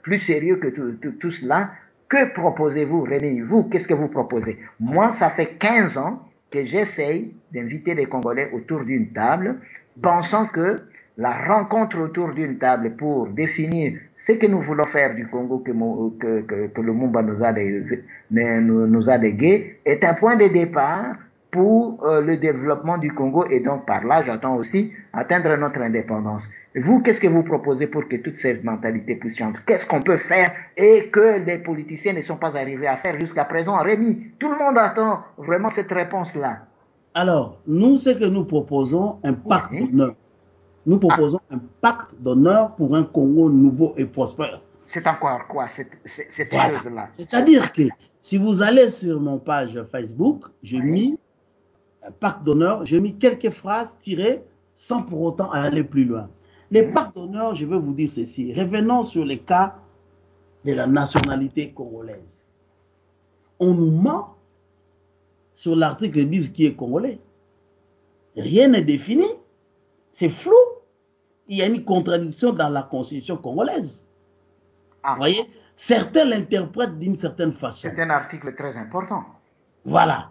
plus sérieux que tout cela, que proposez-vous, Rémi? Vous, qu'est-ce que vous proposez? Moi, ça fait 15 ans que j'essaye d'inviter les Congolais autour d'une table, pensant que la rencontre autour d'une table pour définir ce que nous voulons faire du Congo que Lumumba nous a légué est un point de départ pour le développement du Congo, et donc par là, j'attends aussi atteindre notre indépendance. Vous, qu'est-ce que vous proposez pour que toute cette mentalité puisse changer? Qu'est-ce qu'on peut faire et que les politiciens ne sont pas arrivés à faire jusqu'à présent? Rémi, tout le monde attend vraiment cette réponse-là. Alors, nous, ce que nous proposons, un pacte d'honneur. Nous proposons un pacte d'honneur pour un Congo nouveau et prospère. C'est encore quoi, cette voilà. chose-là? C'est-à-dire que si vous allez sur mon page Facebook, j'ai mis un pacte d'honneur, j'ai mis quelques phrases tirées sans pour autant aller plus loin. Les pactes d'honneur, je vais vous dire ceci. Revenons sur les cas de la nationalité congolaise. On nous ment sur l'article 10 qui est congolais. Rien n'est défini. C'est flou. Il y a une contradiction dans la constitution congolaise. Vous voyez, certains l'interprètent d'une certaine façon. C'est un article très important. Voilà.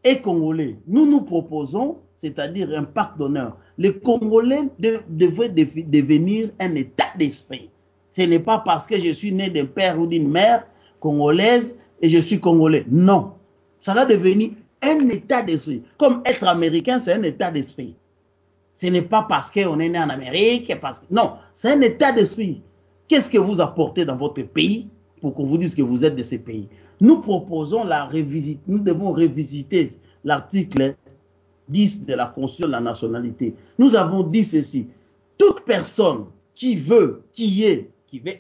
Et Congolais, nous proposons, c'est-à-dire un pacte d'honneur. Les Congolais devraient devenir un état d'esprit. Ce n'est pas parce que je suis né d'un père ou d'une mère congolaise et je suis congolais. Non. Ça va devenir un état d'esprit. Comme être américain, c'est un état d'esprit. Ce n'est pas parce qu'on est né en Amérique, non, c'est un état d'esprit. Qu'est-ce que vous apportez dans votre pays pour qu'on vous dise que vous êtes de ces pays? Nous proposons nous devons revisiter l'article 10 de la Constitution de la nationalité. Nous avons dit ceci. Toute personne qui veut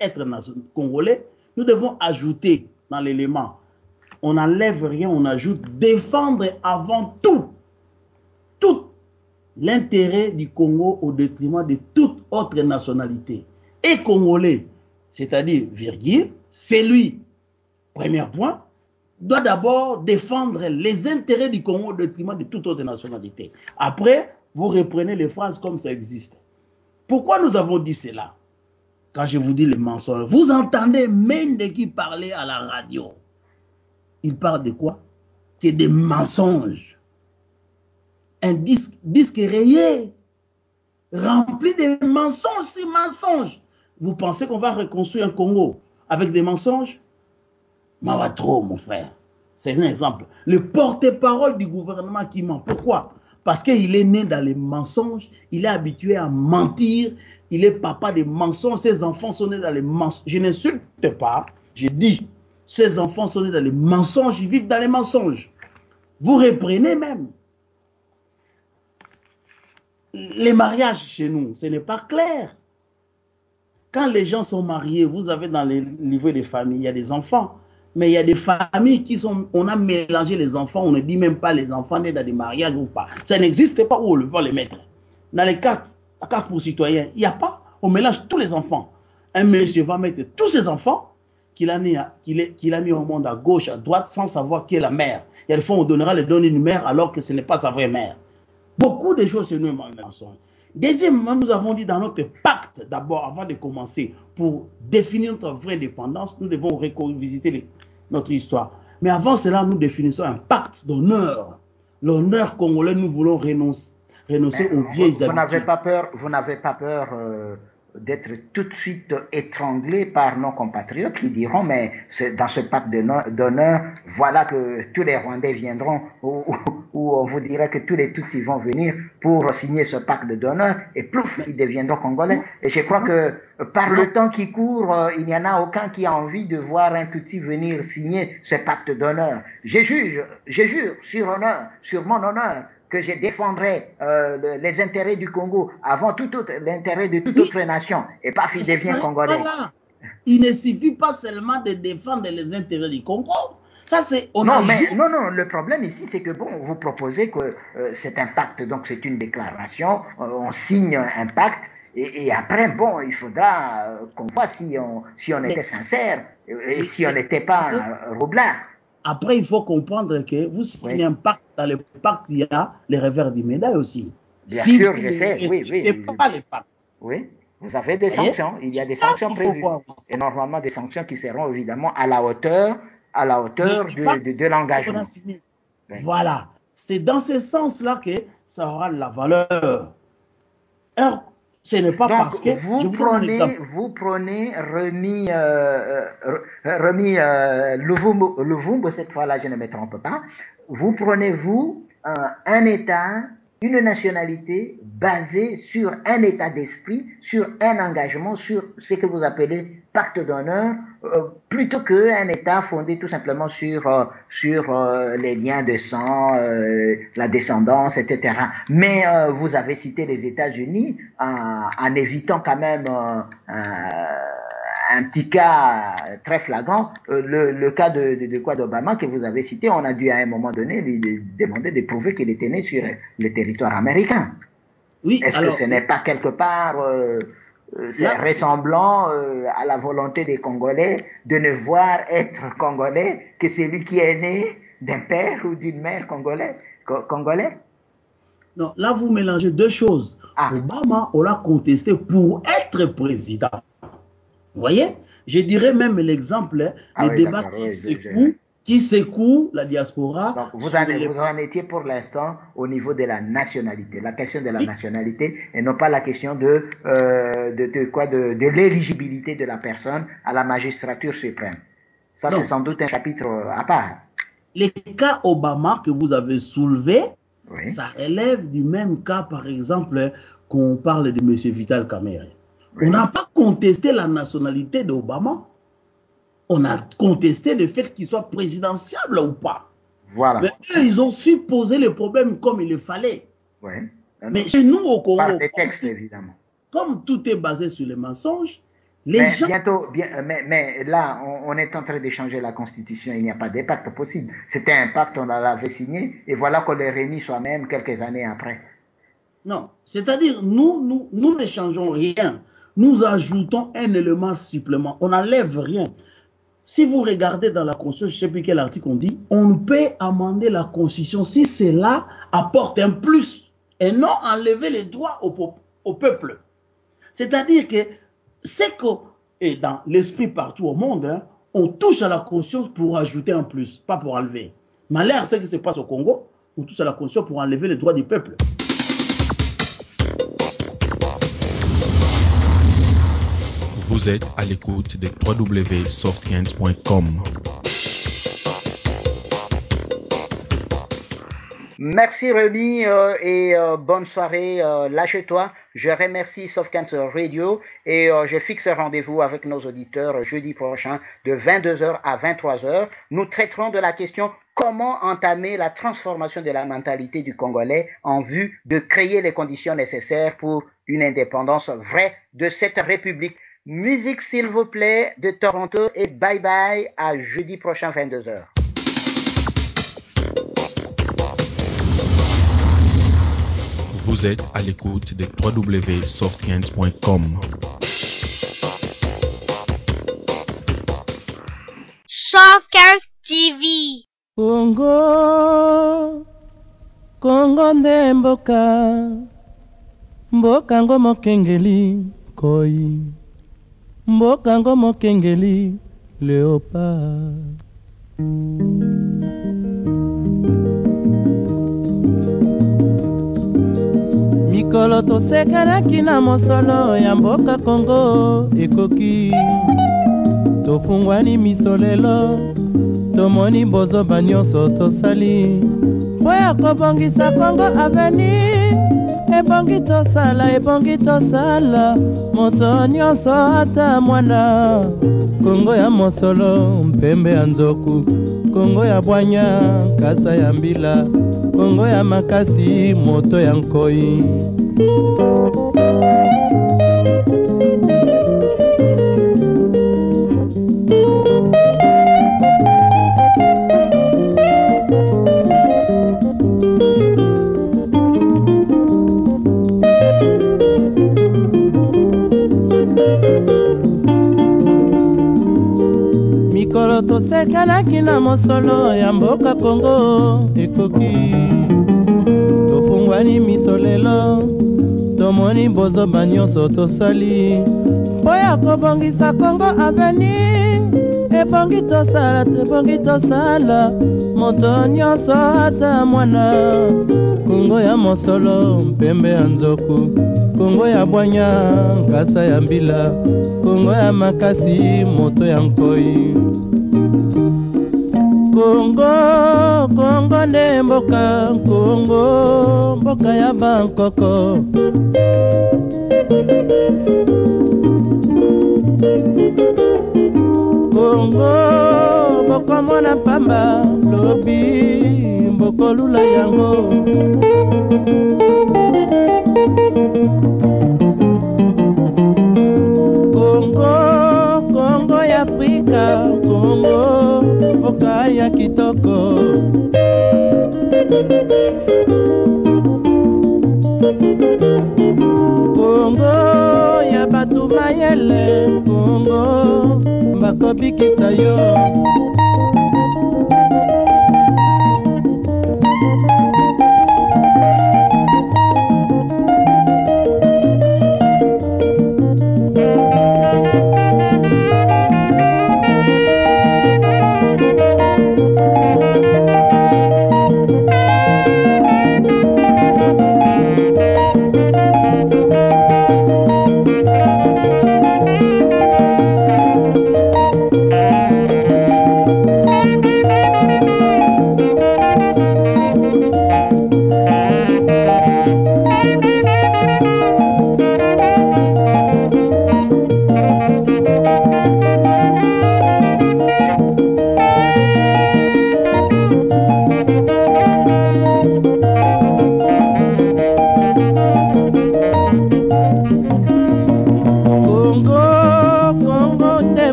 être congolais, nous devons ajouter dans l'élément. On n'enlève rien, on ajoute défendre avant tout l'intérêt du Congo au détriment de toute autre nationalité. Et Congolais, c'est-à-dire, virgule, c'est lui, premier point, doit d'abord défendre les intérêts du Congo au détriment de toute autre nationalité. Après, vous reprenez les phrases comme ça existe. Pourquoi nous avons dit cela? Quand je vous dis les mensonges, vous entendez Mende qui parlait à la radio. Il parle de quoi? C'est des mensonges. Un disque rayé, rempli de mensonges, ces mensonges. Vous pensez qu'on va reconstruire un Congo avec des mensonges? Mavatro, mon frère. C'est un exemple. Le porte-parole du gouvernement qui ment. Pourquoi? Parce qu'il est né dans les mensonges, il est habitué à mentir, il est papa des mensonges, ses enfants sont nés dans les mensonges. Je n'insulte pas, je dis, ses enfants sont nés dans les mensonges, ils vivent dans les mensonges. Vous reprenez même les mariages chez nous, ce n'est pas clair. Quand les gens sont mariés, vous avez dans les niveaux des familles, il y a des enfants. Mais il y a des familles qui sont... On a mélangé les enfants, on ne dit même pas les enfants nés dans des mariages ou pas. Ça n'existe pas où on va les mettre. Dans les cartes pour citoyens, il n'y a pas. On mélange tous les enfants. Un monsieur va mettre tous ses enfants qu'il a mis au monde à gauche, à droite, sans savoir qui est la mère. Il y a des fois, on donnera les données d'une mère alors que ce n'est pas sa vraie mère. Beaucoup de choses chez nous mensonges. Deuxièmement, nous avons dit dans notre pacte, d'abord, avant de commencer, pour définir notre vraie indépendance, nous devons revisiter notre histoire. Mais avant cela, nous définissons un pacte d'honneur. L'honneur congolais, nous voulons renoncer aux vieilles habitudes. Vous n'avez pas peur d'être tout de suite étranglé par nos compatriotes qui diront, mais dans ce pacte d'honneur, voilà que tous les Rwandais viendront, ou on vous dirait que tous les Tutsis vont venir pour signer ce pacte d'honneur, et plouf, ils deviendront Congolais. Et je crois que par le temps qui court, il n'y en a aucun qui a envie de voir un Tutsi venir signer ce pacte d'honneur. Je jure sur honneur, sur mon honneur, que je défendrai les intérêts du Congo avant tout autre, l'intérêt de toute autre nation, et pas qu'il devienne Congolais. Il ne suffit pas seulement de défendre les intérêts du Congo. Ça, c'est... Non, le problème ici, c'est que bon, vous proposez que c'est un pacte, donc c'est une déclaration, on signe un pacte, et après, bon, il faudra qu'on voit si on était sincère, et si on n'était pas roublard. Après, il faut comprendre que vous signez un pacte. Dans le pacte, il y a les revers des médailles aussi. Bien sûr, je sais. Oui. Pas les pactes. Oui, vous avez des sanctions. Il y a des sanctions prévues. Et normalement, des sanctions qui seront évidemment à la hauteur de l'engagement. Voilà. C'est dans ce sens-là que ça aura de la valeur. Alors, ce n'est pas donc, parce que vous prenez Remi Luvumbo, cette fois-là je ne me trompe pas, vous prenez un État, une nationalité basée sur un état d'esprit, sur un engagement, sur ce que vous appelez pacte d'honneur, plutôt qu'un État fondé tout simplement sur les liens de sang, la descendance, etc. Mais vous avez cité les États-Unis en évitant quand même un petit cas très flagrant, le cas d'Obama que vous avez cité. On a dû à un moment donné lui demander de prouver qu'il était né sur le territoire américain. Oui, est-ce que ce n'est pas quelque part ressemblant à la volonté des Congolais de ne voir être Congolais que celui qui est né d'un père ou d'une mère congolais? Non, là vous mélangez deux choses. Obama, on l'a contesté pour être président. Vous voyez? Je dirais même l'exemple des débats qui secouent la diaspora. Donc vous en étiez pour l'instant au niveau de la nationalité, la question de la nationalité, et non pas la question de l'éligibilité de la personne à la magistrature suprême. Ça, c'est sans doute un chapitre à part. Les cas Obama que vous avez soulevés, ça relève du même cas, par exemple, qu'on parle de M. Vital Kamerhe. On n'a pas contesté la nationalité d'Obama. On a contesté le fait qu'il soit présidentiable ou pas. Voilà. Mais eux, ils ont su poser les problèmes comme il le fallait. Ouais. Mais chez nous, au Congo, par des textes, évidemment. Comme tout est basé sur les mensonges, mais là, on est en train d'échanger la Constitution. Il n'y a pas de pacte possible. C'était un pacte, on l'avait signé, et voilà qu'on l'a remis soi-même quelques années après. Non, c'est-à-dire, nous ne changeons rien. Nous ajoutons un élément supplémentaire. On n'enlève rien. Si vous regardez dans la Constitution, je ne sais plus quel article on dit, on peut amender la Constitution si cela apporte un plus et non enlever les droits au peuple. C'est-à-dire que c'est que, et dans l'esprit partout au monde, on touche à la Constitution pour ajouter un plus, pas pour enlever. Malheur, c'est ce qui se passe au Congo, on touche à la Constitution pour enlever les droits du peuple. Vous êtes à l'écoute de www.softient.com. Merci Rémi et bonne soirée là chez toi. Je remercie Soft Cancer Radio et je fixe rendez-vous avec nos auditeurs jeudi prochain de 22h à 23h. Nous traiterons de la question comment entamer la transformation de la mentalité du Congolais en vue de créer les conditions nécessaires pour une indépendance vraie de cette République. Musique s'il vous plaît de Toronto et bye bye à jeudi prochain 22h. Vous êtes à l'écoute de www.softcans.com. Softcans TV. Congo nde mboka ngo mokengeli koi, mboka ngo mokengeli léopard. Mikolo tosekanaki na mosolo ya mboka Kongo ekoki, tofungwani misolelo tomoni bozoba nyonso tosali mpo ya kobongisa Kongo aveni. Ebongi tosala moto nyonso ata mwana. Kongo ya mosolo mpembe ya nzoku, Kongo ya bwanya kasa ya mbila, Kongo ya makasi moto ya nkoi. Mikolo tosekanaki na mosolo ya mboka Kongo ekoki, tofungwani misolelo tomoni bozoba nyonso tosali mpo ya kobongisa Kongo aveni. Ebongi tosala moto nyonso ata mwana. Kongo ya mosolo mpembe ya nzoku, Kongo ya bwanya nkasa ya mbila, Kongo ya makasi moto ya nkoi. Kongo nde mboka, Kongo mboka ya bankoko. Kongo bokomona pamba lobi bokolula yango. Kongo ya Afrika, Kongo mboka ya kitoko. Kongo ya batu mayele, Kongo bakobikisa yo.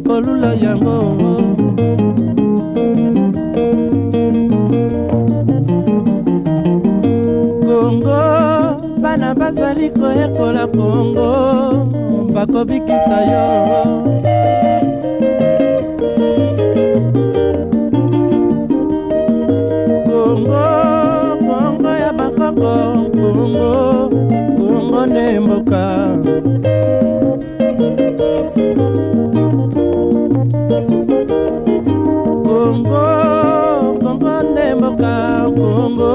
Kolula yango Kongo bana bazali koyekola Kongo bakobikisa yo. Kongo ya bakoko, Kongo nde mboka. Kongo nde mboka, Kongo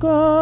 moko